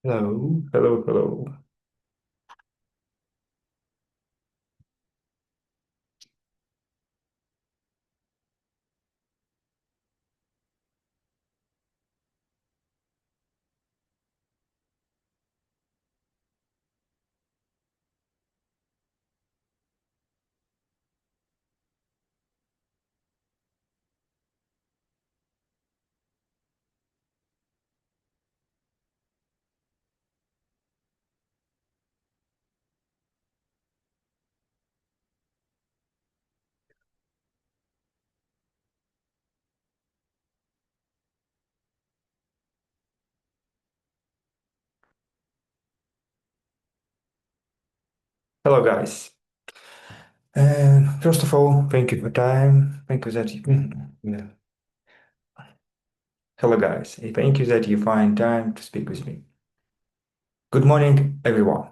Hello, hello, hello. Hello, guys. And first of all, thank you for time. Thank you that you, yeah. Hello, guys. Thank you that you find time to speak with me. Good morning, everyone.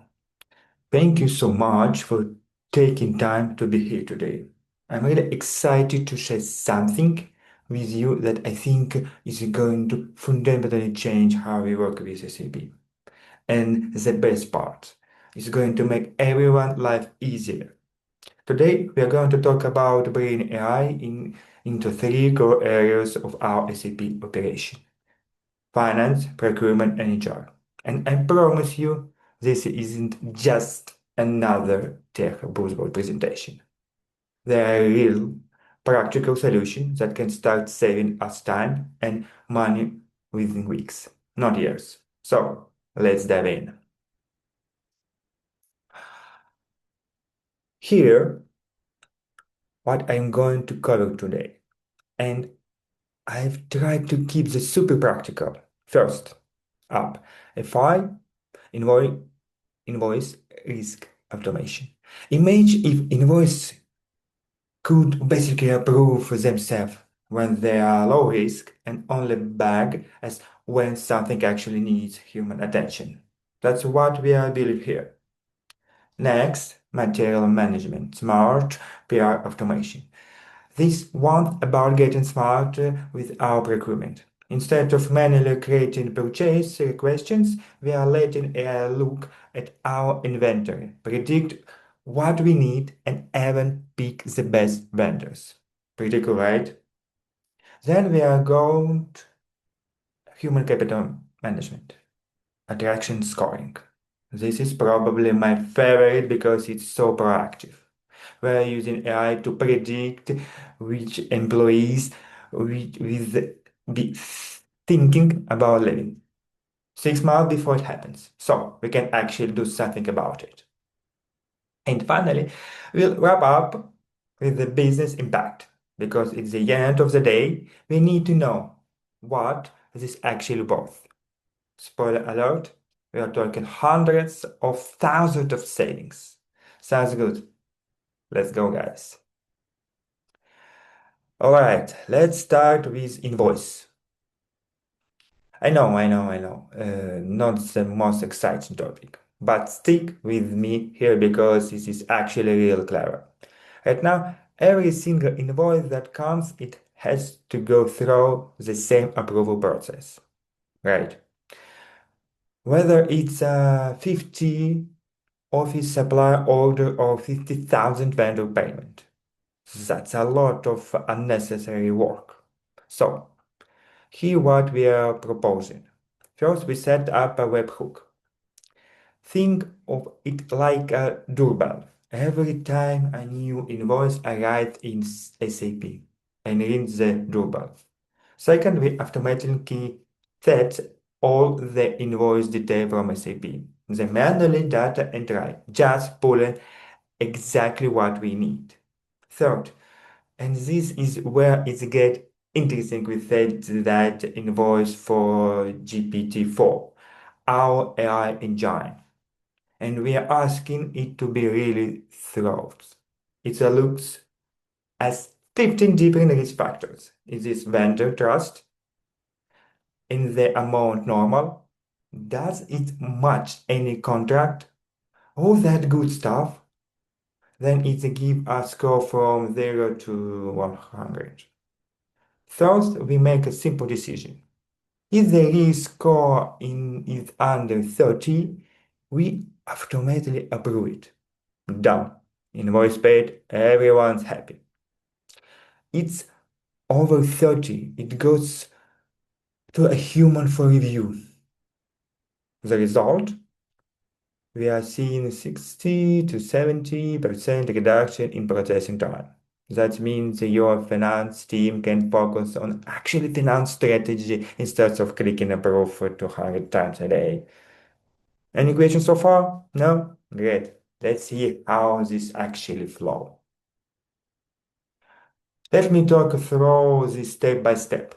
Thank you so much for taking time to be here today. I'm really excited to share something with you that I think is going to fundamentally change how we work with SAP. And the best part is going to make everyone's life easier. Today, we are going to talk about bringing AI into three core areas of our SAP operation: finance, procurement, and HR. And I promise you, this isn't just another tech buzzword presentation. There are real, practical solutions that can start saving us time and money within weeks, not years. So, let's dive in. Here, what I'm going to cover today. And I've tried to keep this super practical. First, up, FI, invoice, invoice risk automation. Imagine if invoice could basically approve themselves when they are low risk and only bug as when something actually needs human attention. That's what we are building here. Next, material management, smart PR automation. This one about getting smarter with our procurement. Instead of manually creating purchase questions, we are letting AI look at our inventory, predict what we need, and even pick the best vendors. Pretty cool, right? Then we are going to human capital management, attraction scoring. This is probably my favorite because it's so proactive. We're using AI to predict which employees with be thinking about leaving 6 months before it happens. So we can actually do something about it. And finally, we'll wrap up with the business impact because it's the end of the day, we need to know what this actually worth. Spoiler alert, we are talking hundreds of thousands of savings. Sounds good. Let's go, guys. All right, let's start with invoice. I know. Not the most exciting topic, but stick with me here because this is actually real clever. Right now, every single invoice that comes, it has to go through the same approval process, right? Whether it's a 50 office supply order or 50,000 vendor payment. That's a lot of unnecessary work. So, here what we are proposing. First, we set up a webhook. Think of it like a doorbell. Every time a new invoice arrives in SAP and rings the doorbell. Second, we automatically set all the invoice detail from SAP. The manually data entry, just pulling exactly what we need. Third, and this is where it gets interesting. We said that invoice for GPT-4, our AI engine, and we are asking it to be really thorough. It looks at 15 different risk factors. Is this vendor trust? In the amount normal? Does it match any contract? All that good stuff. Then it gives a score from 0 to 100. First, we make a simple decision. If the risk score is under 30, we automatically approve it. Done. Invoice paid, everyone's happy. It's over 30, it goes to a human for review. The result? We are seeing 60 to 70% reduction in processing time. That means your finance team can focus on actually finance strategy instead of clicking approve for 200 times a day. Any questions so far? No? Great. Let's see how this actually flow. Let me talk through this step by step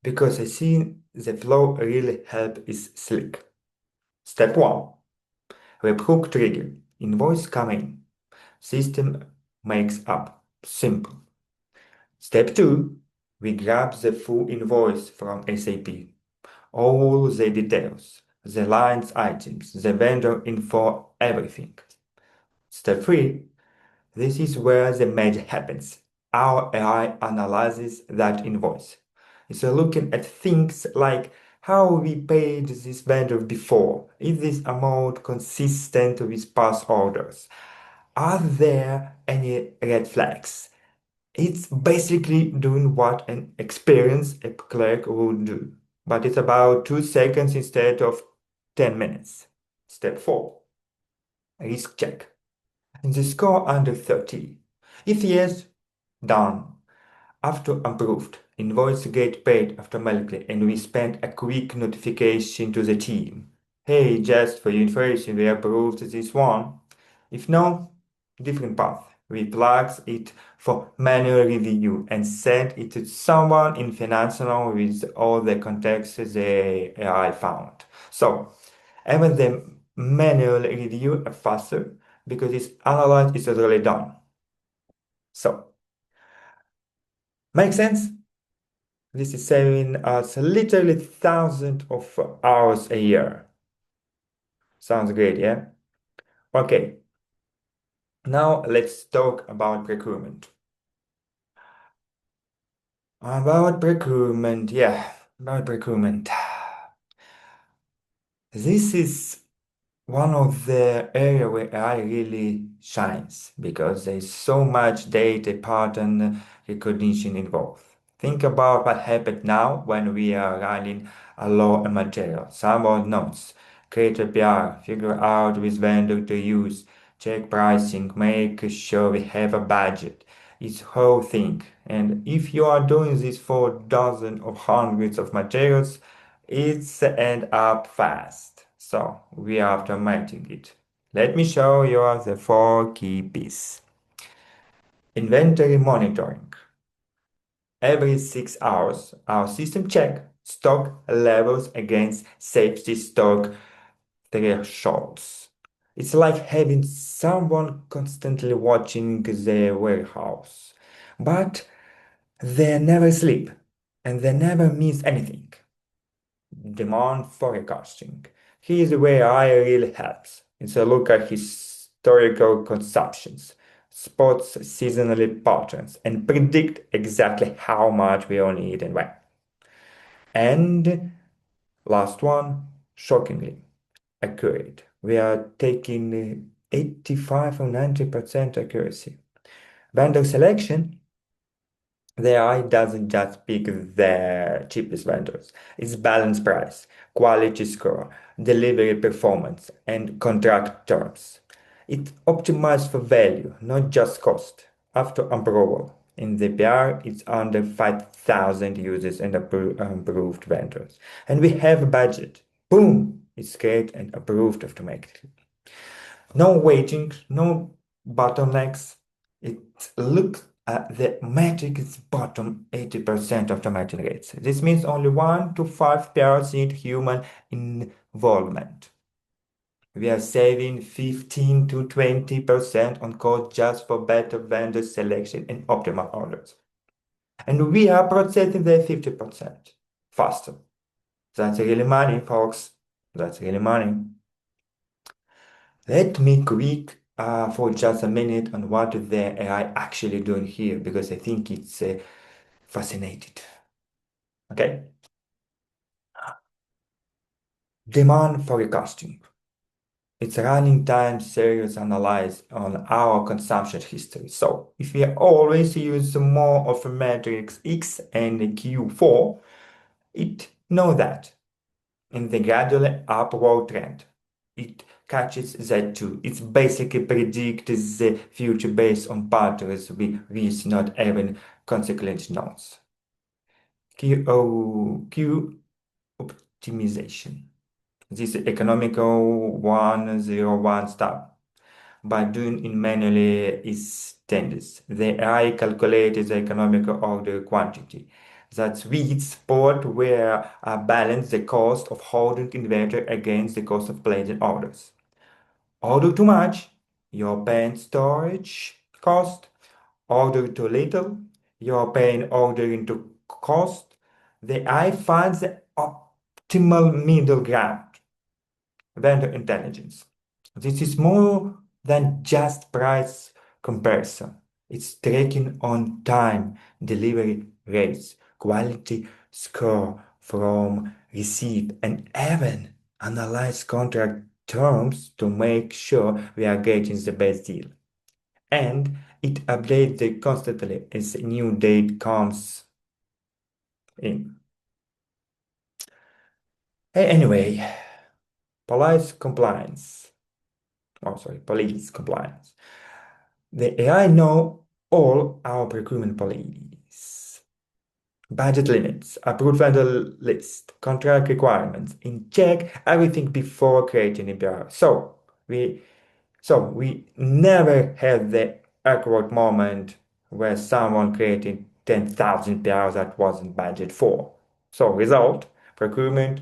because I see the flow really help is slick. Step 1. Webhook trigger. Invoice coming. System makes up. Simple. Step 2. We grab the full invoice from SAP. All the details, the lines items, the vendor info, everything. Step 3. This is where the magic happens. Our AI analyzes that invoice. It's looking at things like how we paid this vendor before. Is this amount consistent with past orders? Are there any red flags? It's basically doing what an experienced app clerk would do, but it's about 2 seconds instead of 10 minutes. Step 4. Risk check. The score under 30. If yes, done. After approved, invoice get paid automatically and we send a quick notification to the team. Hey, just for your information, we approved this one. If no, different path. We flag it for manual review and send it to someone in financial with all the context the AI found. So, even the manual review are faster because it's analyzed, it's already done. So, makes sense? This is saving us literally thousands of hours a year. Sounds great, yeah? Okay, now let's talk about procurement. About procurement, yeah, about procurement. This is one of the area where AI really shines because there's so much data pattern recognition involved. Think about what happened now when we are running a low on material. Someone notes, create a PR, figure out which vendor to use, check pricing, make sure we have a budget. It's whole thing. And if you are doing this for dozens or hundreds of materials, it's end up fast. So we are automating it. Let me show you the four key pieces. Inventory monitoring. Every 6 hours, our system check stock levels against safety stock thresholds. It's like having someone constantly watching the warehouse. But they never sleep and they never miss anything. Demand forecasting. Here's where I really helps. It's a look at historical consumptions, spots seasonal patterns, and predict exactly how much we all need and when. And last one, shockingly accurate. We are taking 85 or 90% accuracy. Vendor selection, the AI doesn't just pick the cheapest vendors. It's balance price, quality score, delivery performance, and contract terms. It optimizes for value, not just cost. After approval, in the PR, it's under 5,000 users and approved vendors. And we have a budget. Boom! It's created and approved automatically. No waiting, no bottlenecks. It looks at the metric is bottom 80% automatic rates. This means only 1 to 5% human involvement. We are saving 15 to 20% on cost just for better vendor selection and optimal orders. And we are processing the 50% faster. That's really money, folks. That's really money. Let me quick for just a minute on what the AI actually doing here because I think it's fascinated. Okay? Demand forecasting. It's running time series analyze on our consumption history. So if we always use more of a matrix X and Q4, it know that in the gradual upward trend. It catches that too. It basically predicts the future based on patterns with not even consequent nodes. Q optimization. This economical 101 step by doing it manually is tedious. The AI calculates the economical order quantity. That sweet spot where I balance the cost of holding inventory against the cost of placing orders. Order too much, you're paying storage cost. Order too little, you're paying ordering to cost. The AI finds the optimal middle ground. Vendor intelligence. This is more than just price comparison. It's tracking on time, delivery rates, quality score from receipt, and even analyze contract terms to make sure we are getting the best deal. And it updates it constantly as a new date comes in. Anyway, police compliance. Oh, sorry, police compliance. The AI know all our procurement policies, budget limits, approved vendor list, contract requirements, and check everything before creating a PR. So we never had the awkward moment where someone created 10,000 PRs that wasn't budget for. So result, procurement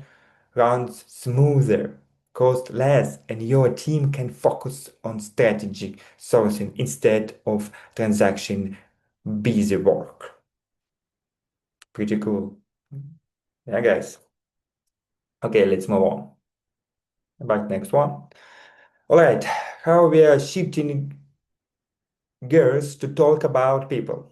runs smoother, cost less, and your team can focus on strategic sourcing instead of transaction busy work. Pretty cool. Yeah, guys. Okay, let's move on. Back next one. All right, how we are shifting gears to talk about people.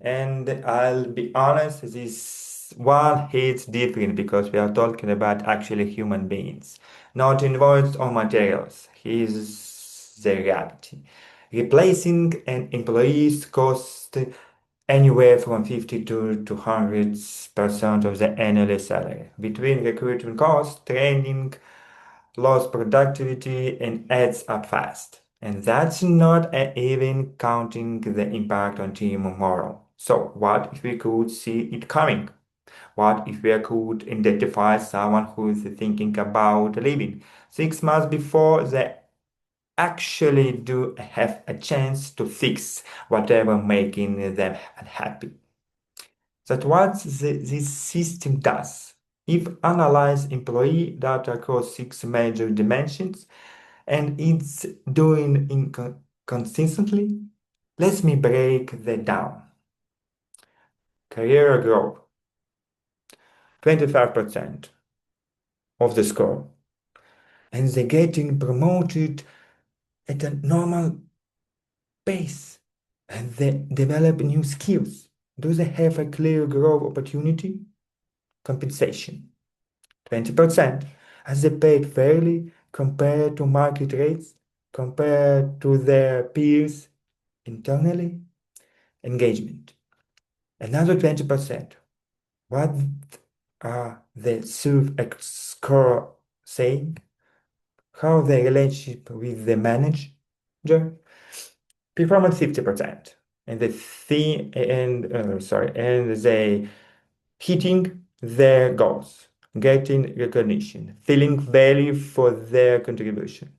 And I'll be honest, this one hits different because we are talking about actually human beings, not invoices or materials. Here's the reality. Replacing an employee's cost anywhere from 50 to 200% of the annual salary. Between recruitment costs, training, lost productivity, and adds up fast. And that's not even counting the impact on team morale. So what if we could see it coming? What if we could identify someone who is thinking about leaving 6 months before they actually do have a chance to fix whatever making them unhappy? That's what this system does. If analyze employee data across 6 major dimensions, and it's doing consistently, let me break that down. Career growth, 25% of the score. And they're getting promoted at a normal pace. And they develop new skills. Do they have a clear growth opportunity? Compensation, 20%. As they paid fairly compared to market rates, compared to their peers internally? Engagement, another 20%. What are the score saying? How the relationship with the manager? Performance 50%. And they hitting their goals, getting recognition, feeling value for their contribution.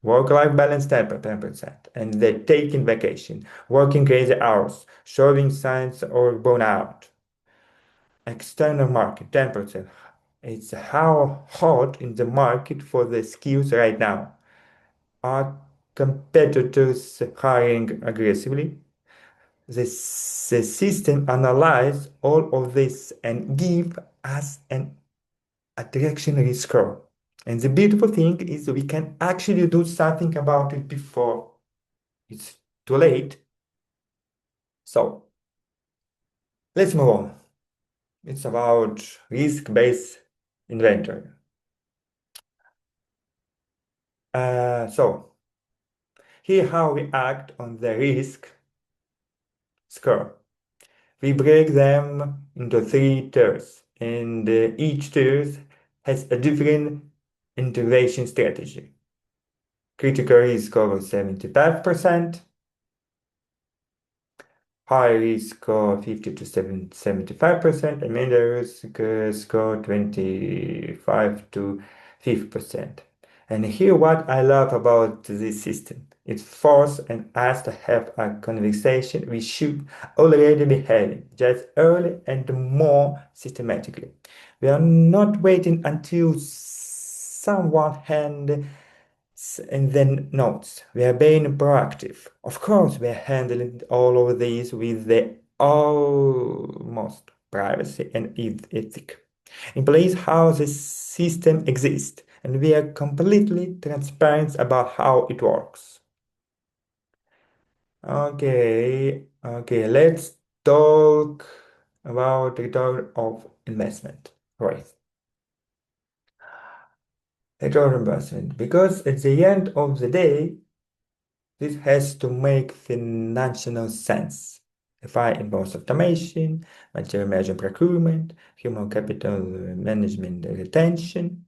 Work-life balance 10%, and they're taking vacation, working crazy hours, showing signs or burnout. External market 10%. It's how hot in the market for the skills right now. Are competitors hiring aggressively? The system analyze all of this and give us an attraction score. And the beautiful thing is we can actually do something about it before it's too late. So Let's move on. It's about risk-based inventory. So here how we act on the risk score. We break them into three tiers, and each tier has a different intervention strategy. Critical risk over 75%, high risk of 50 to 75%, and medium risk score 25 to 50%. And here what I love about this system. It forces us to have a conversation we should already be having, just early and more systematically. We are not waiting until someone hand and then notes. We are being proactive. Of course, we are handling all of these with the almost privacy and ethic. Employees how the system exists, and we are completely transparent about how it works. Okay, let's talk about return of investment. Right. Return on investment. Because at the end of the day, this has to make financial sense. If I involve automation, material management procurement, human capital management retention,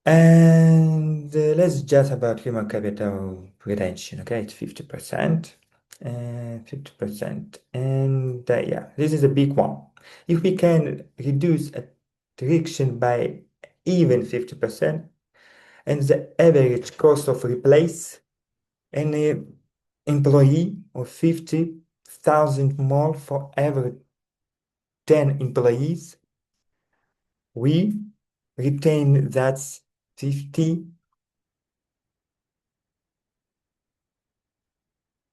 and let's just about human capital retention. Okay, it's 50%, 50%, and yeah, this is a big one. If we can reduce attrition by even 50%, and the average cost of replace any employee of 50,000 more for every 10 employees, we retain that's 50,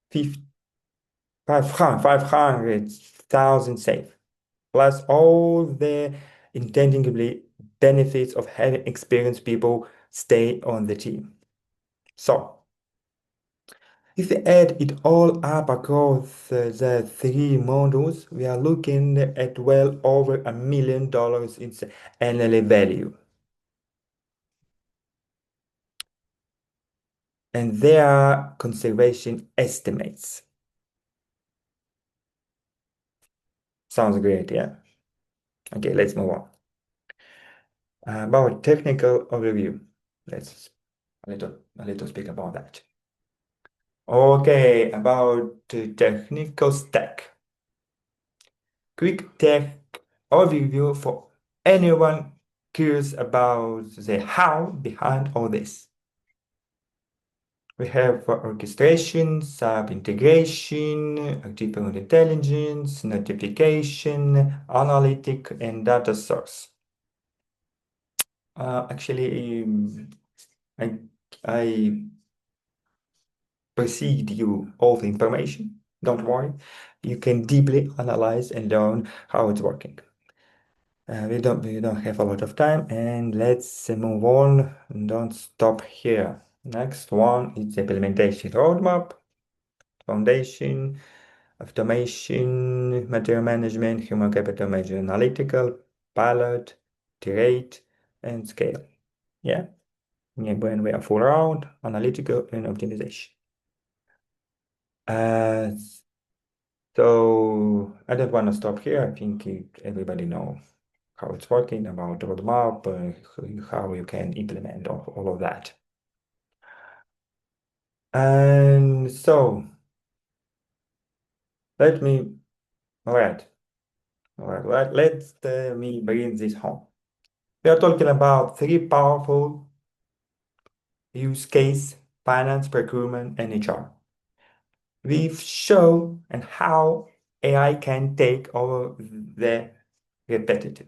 50 500,000 safe, plus all the intangibly benefits of having experienced people stay on the team. So, if we add it all up across the three modules, we are looking at well over $1 million in annual value. And there are conservation estimates. Sounds great, yeah? Okay, let's move on. About technical overview. Let's a little speak about that. Okay, about the technical stack. Quick tech overview for anyone curious about the how behind all this. We have orchestration, sub-integration, artificial intelligence, notification, analytic, and data source. Actually, I, I precede you all the information. Don't worry. You can deeply analyze and learn how it's working. We don't have a lot of time, and let's move on. Don't stop here. Next one is implementation roadmap, foundation, automation, material management, human capital management, analytical, pilot, iterate, and scale. Yeah, when we are full round, analytical, and optimization. Uh, so I don't want to stop here. I think everybody know how it's working, about the roadmap, how you can implement all of that. And so let me, all right, let's me bring this home. We are talking about three powerful use case: finance, procurement, and HR. We've shown and how AI can take over the repetitive,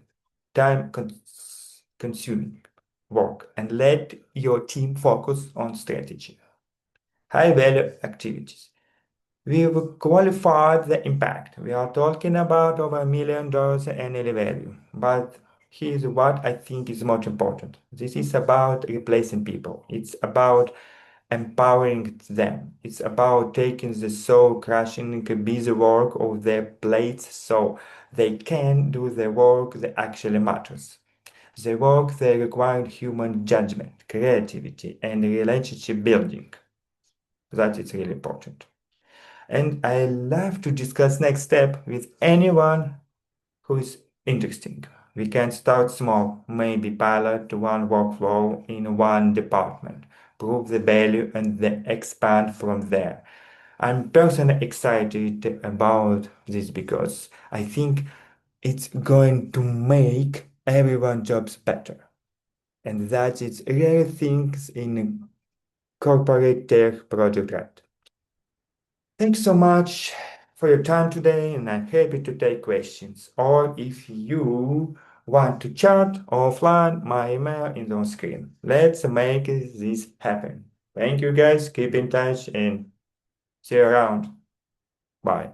time-consuming work and let your team focus on strategy, high-value activities. We've qualified the impact. We are talking about over $1 million annual value, but here's what I think is most important. This is about replacing people. It's about empowering them. It's about taking the soul-crushing busy work off their plates so they can do the work that actually matters. The work that requires human judgment, creativity, and relationship building. That is really important. And I love to discuss next step with anyone who is interesting. We can start small, maybe pilot one workflow in one department, prove the value, and then expand from there. I'm personally excited about this because I think it's going to make everyone's jobs better. And that is rare things in corporate tech project, right? Thanks so much for your time today, and I'm happy to take questions. Or if you want to chat offline, my email is on screen. Let's make this happen. Thank you guys. Keep in touch and see you around. Bye.